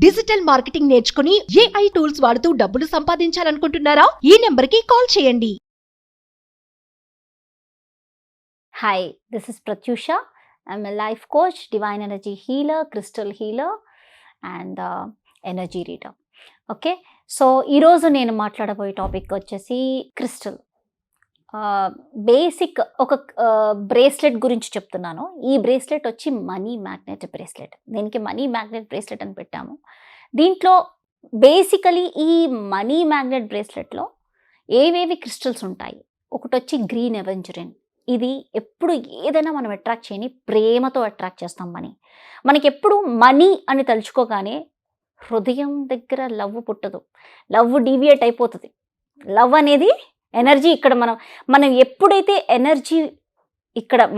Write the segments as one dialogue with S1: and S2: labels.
S1: Digital marketing నేర్చుకుని AI tools వాడుతూ డబ్బులు సంపాదించాలనుకుంటున్నారా? ఈ నెంబర్కి కాల్ చేయండి.
S2: Hi, this is Pratyusha. I'm a life coach, divine energy healer, crystal healer and energy reader. Okay, so ఈరోజు నేను మాట్లాడబోయే టాపిక్ వచ్చేసి క్రిస్టల్. బేసిక్ ఒక బ్రేస్లెట్ గురించి చెప్తున్నాను. ఈ బ్రేస్లెట్ వచ్చి మనీ మ్యాగ్నెట్ బ్రేస్లెట్. దీనికి మనీ మ్యాగ్నెట్ బ్రేస్లెట్ అని పెట్టాము. దీంట్లో బేసికలీ ఈ మనీ మ్యాగ్నెట్ బ్రేస్లెట్లో ఏవేవి క్రిస్టల్స్ ఉంటాయి. ఒకటి వచ్చి గ్రీన్ ఎవెంజరిన్. ఇది ఎప్పుడు ఏదైనా మనం అట్రాక్ట్ చేయని ప్రేమతో అట్రాక్ట్ చేస్తాం. మనకి ఎప్పుడు మనీ అని తలుచుకోగానే హృదయం దగ్గర లవ్ పుట్టదు, లవ్ డీవియేట్ అయిపోతుంది. లవ్ అనేది ఎనర్జీ. ఇక్కడ మనం ఎప్పుడైతే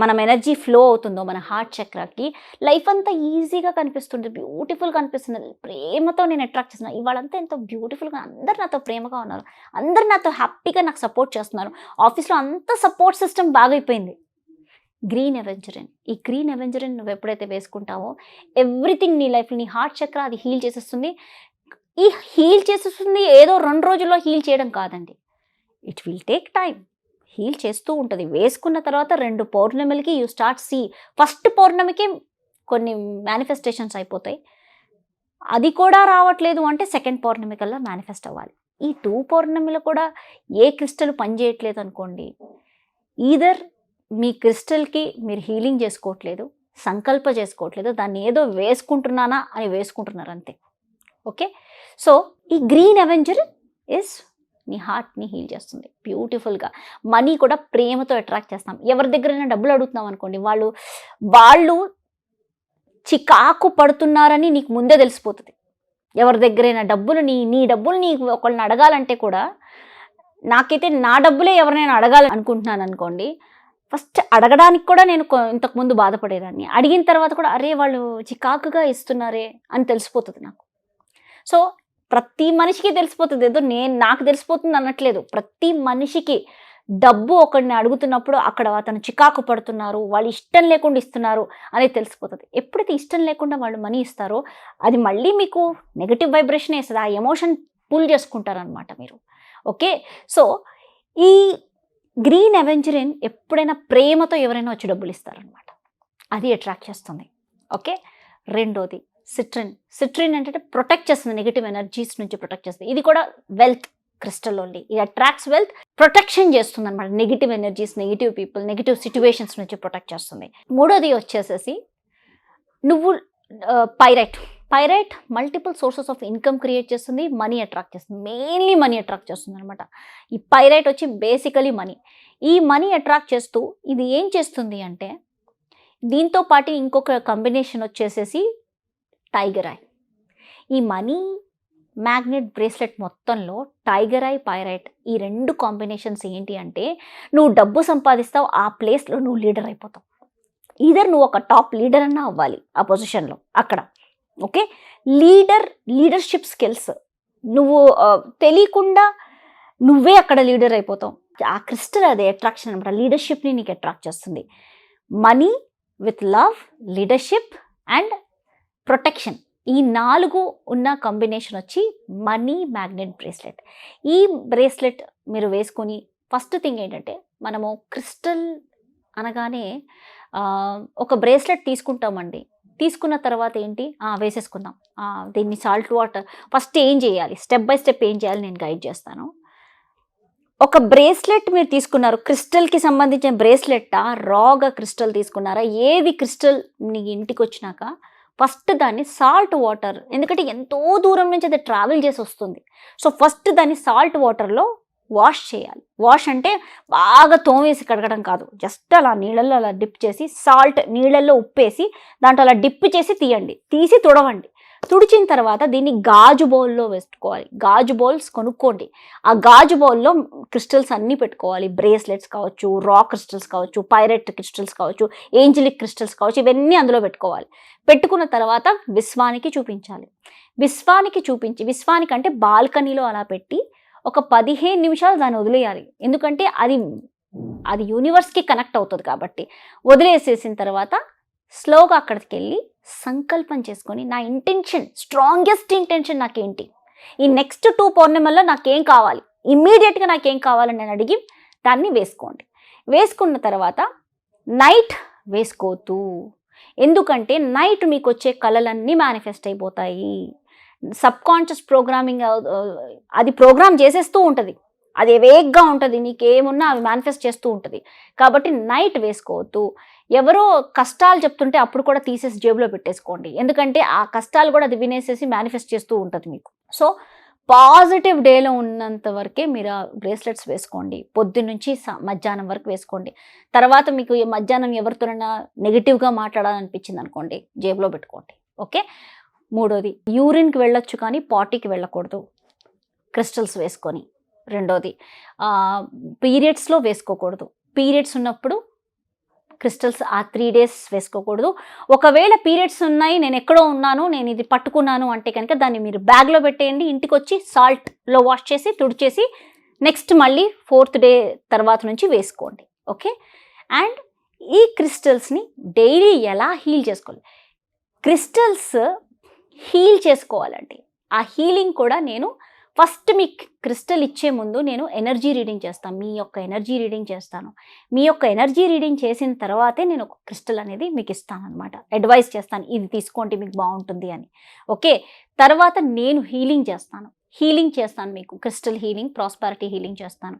S2: మనం ఎనర్జీ ఫ్లో అవుతుందో మన హార్ట్ చక్రాకి, లైఫ్ అంతా ఈజీగా కనిపిస్తుంది, బ్యూటిఫుల్గా అనిపిస్తుంది. ప్రేమతో నేను అట్రాక్ట్ చేస్తున్నాను. ఇవాళంతా ఎంతో బ్యూటిఫుల్గా, అందరు నాతో ప్రేమగా ఉన్నారు, అందరు నాతో హ్యాపీగా నాకు సపోర్ట్ చేస్తున్నారు. ఆఫీస్లో అంత సపోర్ట్ సిస్టమ్ బాగైపోయింది. గ్రీన్ ఎవెంజరిన్. ఈ గ్రీన్ ఎవెంజరిన్ నువ్వు ఎప్పుడైతే వేసుకుంటావో ఎవ్రీథింగ్ నీ లైఫ్లో, నీ హార్ట్ చక్ర అది హీల్ చేసేస్తుంది. ఈ హీల్ చేసేస్తుంది ఏదో 2 రోజుల్లో హీల్ చేయడం కాదండి. It will take time. Heal చేస్తూ ఉంటుంది. వేసుకున్న తర్వాత 2 పౌర్ణమిలకి యూ స్టార్ట్ సీ. ఫస్ట్ పౌర్ణమికి కొన్ని మేనిఫెస్టేషన్స్ అయిపోతాయి. అది కూడా రావట్లేదు అంటే సెకండ్ పౌర్ణమి కల్లా మేనిఫెస్ట్ అవ్వాలి. ఈ 2 పౌర్ణమిలో కూడా ఏ క్రిస్టల్ పనిచేయట్లేదు అనుకోండి, ఈదర్ మీ క్రిస్టల్కి మీరు హీలింగ్ చేసుకోవట్లేదు, సంకల్ప చేసుకోవట్లేదు, దాన్ని ఏదో వేసుకుంటున్నానా అని వేసుకుంటున్నారు అంతే. ఓకే, సో ఈ గ్రీన్ అవెంజర్ ఇస్ నీ హార్ట్ని హీల్ చేస్తుంది బ్యూటిఫుల్గా. మనీ కూడా ప్రేమతో అట్రాక్ట్ చేస్తాం. ఎవరి దగ్గరైనా డబ్బులు అడుగుతున్నాం అనుకోండి, వాళ్ళు చికాకు పడుతున్నారని నీకు ముందే తెలిసిపోతుంది. ఎవరి దగ్గరైనా డబ్బులు నీ డబ్బులు నీకు ఒకళ్ళని అడగాలంటే కూడా, నాకైతే నా డబ్బులే ఎవరినైనా అడగాలి అనుకుంటున్నాను అనుకోండి, ఫస్ట్ అడగడానికి కూడా నేను ఇంతకుముందు బాధపడేదాన్ని. అడిగిన తర్వాత కూడా అరే వాళ్ళు చికాకుగా ఇస్తున్నారే అని తెలిసిపోతుంది నాకు. సో ప్రతి మనిషికి తెలిసిపోతుంది. ఏదో నాకు తెలిసిపోతుంది అనట్లేదు. ప్రతి మనిషికి డబ్బు ఒకడిని అడుగుతున్నప్పుడు అక్కడ అతను చికాకు పడుతున్నారు, వాళ్ళు ఇష్టం లేకుండా ఇస్తున్నారు అనేది తెలిసిపోతుంది. ఎప్పుడైతే ఇష్టం లేకుండా వాళ్ళు మనీ ఇస్తారో అది మళ్ళీ మీకు నెగటివ్ వైబ్రేషన్ వేస్తుంది. ఆ ఎమోషన్ పుల్ చేసుకుంటారనమాట మీరు. ఓకే, సో ఈ గ్రీన్ అవెంజరిన్ ఎప్పుడైనా ప్రేమతో ఎవరైనా వచ్చి డబ్బులు ఇస్తారనమాట, అది అట్రాక్ట్ చేస్తుంది. ఓకే, రెండోది సిట్రిన్ అంటే ప్రొటెక్ట్ చేస్తుంది, నెగిటివ్ ఎనర్జీస్ నుంచి ప్రొటెక్ట్ చేస్తుంది. ఇది కూడా వెల్త్ క్రిస్టల్ ఓన్లీ. ఇది అట్రాక్ట్స్ వెల్త్, ప్రొటెక్షన్ చేస్తుంది అనమాట. Negative energies, negative people, negative situations నుంచి ప్రొటెక్ట్ చేస్తుంది. మూడోది వచ్చేసేసి నువ్వు pyrite multiple sources of income create చేస్తుంది, మనీ అట్రాక్ట్ చేస్తుంది. మెయిన్లీ మనీ అట్రాక్ట్ చేస్తుంది అనమాట. ఈ పైరైట్ వచ్చి బేసికలీ మనీ. ఈ మనీ అట్రాక్ట్ చేస్తూ ఇది ఏం చేస్తుంది అంటే, దీంతో పాటు ఇంకొక కాంబినేషన్ వచ్చేసేసి టైగర్ ఐ. ఈ మనీ మ్యాగ్నెట్ బ్రేస్లెట్ మొత్తంలో టైగర్ ఐ, పైరైట్ ఈ 2 కాంబినేషన్స్ ఏంటి అంటే, నువ్వు డబ్బు సంపాదిస్తావు, ఆ ప్లేస్లో నువ్వు లీడర్ అయిపోతావు. ఈధర్ నువ్వు ఒక టాప్ లీడర్ అన్నా అవ్వాలి ఆ పొజిషన్లో అక్కడ. ఓకే, లీడర్షిప్ స్కిల్స్ నువ్వు తెలియకుండా నువ్వే అక్కడ లీడర్ అయిపోతావు. ఆ క్రిస్టల్ అదే అట్రాక్షన్ అనమాట. లీడర్షిప్ని నీకు అట్రాక్ట్ చేస్తుంది. Money with love, leadership and protection, ఈ 4 ఉన్న కాంబినేషన్ వచ్చి మనీ మ్యాగ్నెట్ బ్రేస్లెట్. ఈ బ్రేస్లెట్ మీరు వేసుకొని ఫస్ట్ థింగ్ ఏంటంటే, మనము క్రిస్టల్ అనగానే ఒక బ్రేస్లెట్ తీసుకుంటామండి. తీసుకున్న తర్వాత ఏంటి, వేసేసుకుందాం. దీన్ని సాల్ట్ వాటర్ ఫస్ట్ ఏం చేయాలి, స్టెప్ బై స్టెప్ ఏం చేయాలి నేను గైడ్ చేస్తాను. ఒక బ్రేస్లెట్ మీరు తీసుకున్నారు, క్రిస్టల్కి సంబంధించిన బ్రేస్లెట్టా, రాగా క్రిస్టల్ తీసుకున్నారా, ఏది క్రిస్టల్ నీ ఇంటికి వచ్చినాక ఫస్ట్ దాన్ని సాల్ట్ వాటర్, ఎందుకంటే ఎంతో దూరం నుంచి అది ట్రావెల్ చేసి వస్తుంది. సో ఫస్ట్ దాన్ని సాల్ట్ వాటర్లో వాష్ చేయాలి. వాష్ అంటే బాగా తోమేసి కడగడం కాదు, జస్ట్ అలా నీళ్ళల్లో అలా డిప్ చేసి, సాల్ట్ నీళ్ళల్లో ఉప్పేసి దాంట్లో అలా డిప్ చేసి తీసి తుడవండి. తుడిచిన తర్వాత దీన్ని గాజు బౌల్లో వేసుకోవాలి. గాజు బౌల్స్ కొనుక్కోండి. ఆ గాజు బౌల్లో క్రిస్టల్స్ అన్నీ పెట్టుకోవాలి. బ్రేస్లెట్స్ కావచ్చు, రా క్రిస్టల్స్ కావచ్చు, పైరెట్ క్రిస్టల్స్ కావచ్చు, ఏంజలిక్ క్రిస్టల్స్ కావచ్చు, ఇవన్నీ అందులో పెట్టుకోవాలి. పెట్టుకున్న తర్వాత విశ్వానికి చూపించాలి. విశ్వానికి అంటే బాల్కనీలో అలా పెట్టి ఒక 15 నిమిషాలు దాన్ని వదిలేయాలి. ఎందుకంటే అది యూనివర్స్కి కనెక్ట్ అవుతుంది కాబట్టి. వదిలేసేసిన తర్వాత స్లోగా అక్కడికి వెళ్ళి సంకల్పం చేసుకొని నా ఇంటెన్షన్, స్ట్రాంగెస్ట్ ఇంటెన్షన్ నాకేంటి, ఈ నెక్స్ట్ 2 పౌర్ణమిల్లో నాకేం కావాలి, ఇమ్మీడియట్గా నాకేం కావాలని నేను అడిగి దాన్ని వేసుకోండి. వేసుకున్న తర్వాత నైట్ వేసుకోవద్దు. ఎందుకంటే నైట్ మీకు వచ్చే కళలన్నీ మేనిఫెస్ట్ అయిపోతాయి. సబ్కాన్షియస్ ప్రోగ్రామింగ్ అది ప్రోగ్రామ్ చేసేస్తూ ఉంటుంది, అది వేగ్గా ఉంటుంది, నీకేమున్నా అవి మేనిఫెస్ట్ చేస్తూ ఉంటుంది. కాబట్టి నైట్ వేసుకోవద్దు. ఎవరో కష్టాలు చెప్తుంటే అప్పుడు కూడా తీసేసి జేబులో పెట్టేసుకోండి, ఎందుకంటే ఆ కష్టాలు కూడా అది వినేసేసి మేనిఫెస్ట్ చేస్తూ ఉంటుంది మీకు. సో పాజిటివ్ డేలో ఉన్నంత వరకే మీరు ఆ బ్రేస్లెట్స్ వేసుకోండి. పొద్దున్నుంచి మధ్యాహ్నం వరకు వేసుకోండి. తర్వాత మీకు మధ్యాహ్నం ఎవరితోనైనా నెగిటివ్గా మాట్లాడాలనిపించింది అనుకోండి, జేబులో పెట్టుకోండి. ఓకే. మూడోది, యూరిన్కి వెళ్ళొచ్చు కానీ పాటీకి వెళ్ళకూడదు క్రిస్టల్స్ వేసుకొని. రెండోది, పీరియడ్స్లో వేసుకోకూడదు. పీరియడ్స్ ఉన్నప్పుడు క్రిస్టల్స్ ఆ 3 days వేసుకోకూడదు. ఒకవేళ పీరియడ్స్ ఉన్నాయి, నేను ఎక్కడో ఉన్నాను, నేను ఇది పట్టుకున్నాను అంటే కనుక దాన్ని మీరు బ్యాగ్లో పెట్టేయండి. ఇంటికి వచ్చి సాల్ట్లో వాష్ చేసి తుడిచేసి నెక్స్ట్ మళ్ళీ 4th day తర్వాత నుంచి వేసుకోండి. ఓకే. అండ్ ఈ క్రిస్టల్స్ని డైలీ ఎలా హీల్ చేసుకోవాలి, క్రిస్టల్స్ హీల్ చేసుకోవాలండి. ఆ హీలింగ్ కూడా నేను ఫస్ట్ మీ క్రిస్టల్ ఇచ్చే ముందు నేను ఎనర్జీ రీడింగ్ చేస్తాను, మీ యొక్క ఎనర్జీ రీడింగ్ చేస్తాను. మీ యొక్క ఎనర్జీ రీడింగ్ చేసిన తర్వాతే నేను ఒక క్రిస్టల్ అనేది మీకు ఇస్తాను అనమాట, అడ్వైస్ చేస్తాను, ఇది తీసుకోండి మీకు బాగుంటుంది అని. ఓకే. తర్వాత నేను హీలింగ్ చేస్తాను మీకు, క్రిస్టల్ హీలింగ్, ప్రాస్పారిటీ హీలింగ్ చేస్తాను.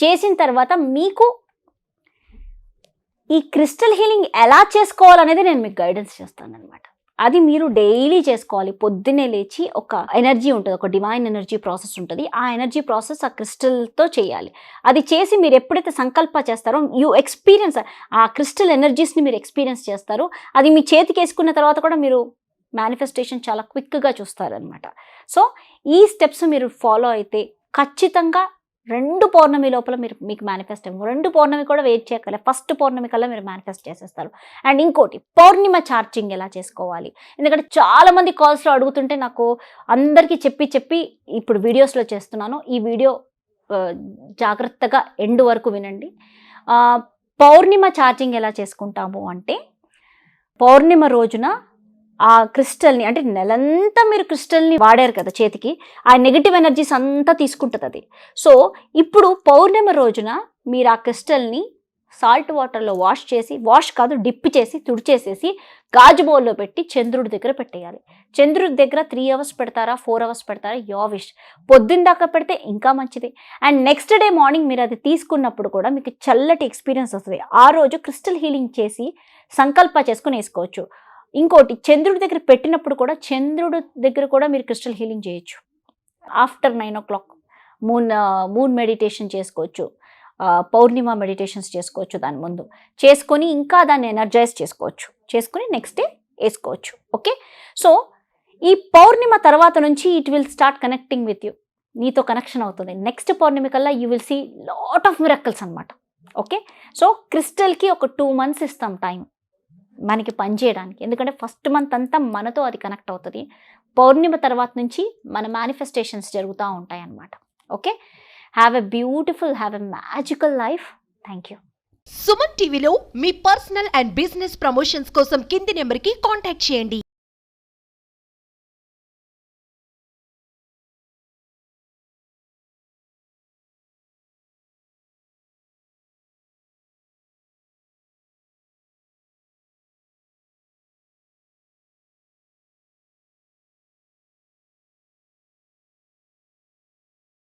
S2: చేసిన తర్వాత మీకు ఈ క్రిస్టల్ హీలింగ్ ఎలా చేసుకోవాలనేది నేను మీకు గైడెన్స్ చేస్తాను అనమాట. అది మీరు డైలీ చేసుకోవాలి. పొద్దున్నే లేచి ఒక ఎనర్జీ ఉంటుంది, ఒక డివైన్ ఎనర్జీ ప్రాసెస్ ఉంటుంది. ఆ ఎనర్జీ ప్రాసెస్ ఆ క్రిస్టల్తో చేయాలి. అది చేసి మీరు ఎప్పుడైతే సంకల్ప చేస్తారో యూ ఎక్స్పీరియన్స్, ఆ క్రిస్టల్ ఎనర్జీస్ని మీరు ఎక్స్పీరియన్స్ చేస్తారు. అది మీ చేతికి వేసుకున్న తర్వాత కూడా మీరు మేనిఫెస్టేషన్ చాలా క్విక్గా చూస్తారనమాట. సో ఈ స్టెప్స్ మీరు ఫాలో అయితే ఖచ్చితంగా 2 పౌర్ణమి లోపల మీకు మేనిఫెస్ట్ అయ్యి, 2 పౌర్ణమి కూడా వెయిట్ చేయగలరు, ఫస్ట్ పౌర్ణమి కల్లా మీరు మేనిఫెస్ట్ చేసేస్తారు. అండ్ ఇంకోటి, పౌర్ణిమ ఛార్జింగ్ ఎలా చేసుకోవాలి, ఎందుకంటే చాలామంది కాల్స్లో అడుగుతుంటే నాకు అందరికీ చెప్పి ఇప్పుడు వీడియోస్లో చేస్తున్నాను. ఈ వీడియో జాగ్రత్తగా ఎండ్ వరకు వినండి. పౌర్ణిమ ఛార్జింగ్ ఎలా చేసుకుంటాము అంటే, పౌర్ణిమ రోజున ఆ క్రిస్టల్ని, అంటే నెలంతా మీరు క్రిస్టల్ని వాడారు కదా చేతికి, ఆ నెగిటివ్ ఎనర్జీస్ అంతా తీసుకుంటుంది అది. సో ఇప్పుడు పౌర్ణమి రోజున మీరు ఆ క్రిస్టల్ని సాల్ట్ వాటర్లో డిప్ చేసి తుడిచేసేసి గాజు బౌల్లో పెట్టి చంద్రుడి దగ్గర పెట్టేయాలి. చంద్రుడి దగ్గర 3 hours పెడతారా, 4 hours పెడతారా, యోర్ విష్. పొద్దున్న దాకా పెడితే ఇంకా మంచిది. అండ్ నెక్స్ట్ డే మార్నింగ్ మీరు అది తీసుకున్నప్పుడు కూడా మీకు చల్లటి ఎక్స్పీరియన్స్ వస్తుంది. ఆ రోజు క్రిస్టల్ హీలింగ్ చేసి సంకల్ప చేసుకుని వేసుకోవచ్చు. ఇంకోటి, చంద్రుడి దగ్గర పెట్టినప్పుడు కూడా చంద్రుడి దగ్గర కూడా మీరు క్రిస్టల్ హీలింగ్ చేయొచ్చు. ఆఫ్టర్ 9 o'clock మూన్ మెడిటేషన్ చేసుకోవచ్చు, పౌర్ణిమ మెడిటేషన్స్ చేసుకోవచ్చు. దాని ముందు చేసుకొని ఇంకా దాన్ని ఎనర్జైజ్ చేసుకొని నెక్స్ట్ డే వేసుకోవచ్చు. ఓకే. సో ఈ పౌర్ణిమ తర్వాత నుంచి it will start connecting with you, నీతో కనెక్షన్ అవుతుంది. నెక్స్ట్ పౌర్ణమి కల్లా you will see lot of miracles అనమాట. ఓకే. సో క్రిస్టల్కి ఒక 2 months ఇస్తాం టైం మనకి పనిచేయడానికి, ఎందుకంటే ఫస్ట్ మంత్ అంతా మనతో అది కనెక్ట్ అవుతుంది. పౌర్ణిమ తర్వాత నుంచి మన మేనిఫెస్టేషన్స్ జరుగుతూ ఉంటాయి అన్నమాట. Okay. Have a magical life. Thank you.
S1: Suman టీవీలో మీ పర్సనల్ అండ్ బిజినెస్ ప్రమోషన్స్ కోసం కింది నెంబర్కి కాంటాక్ట్ చేయండి.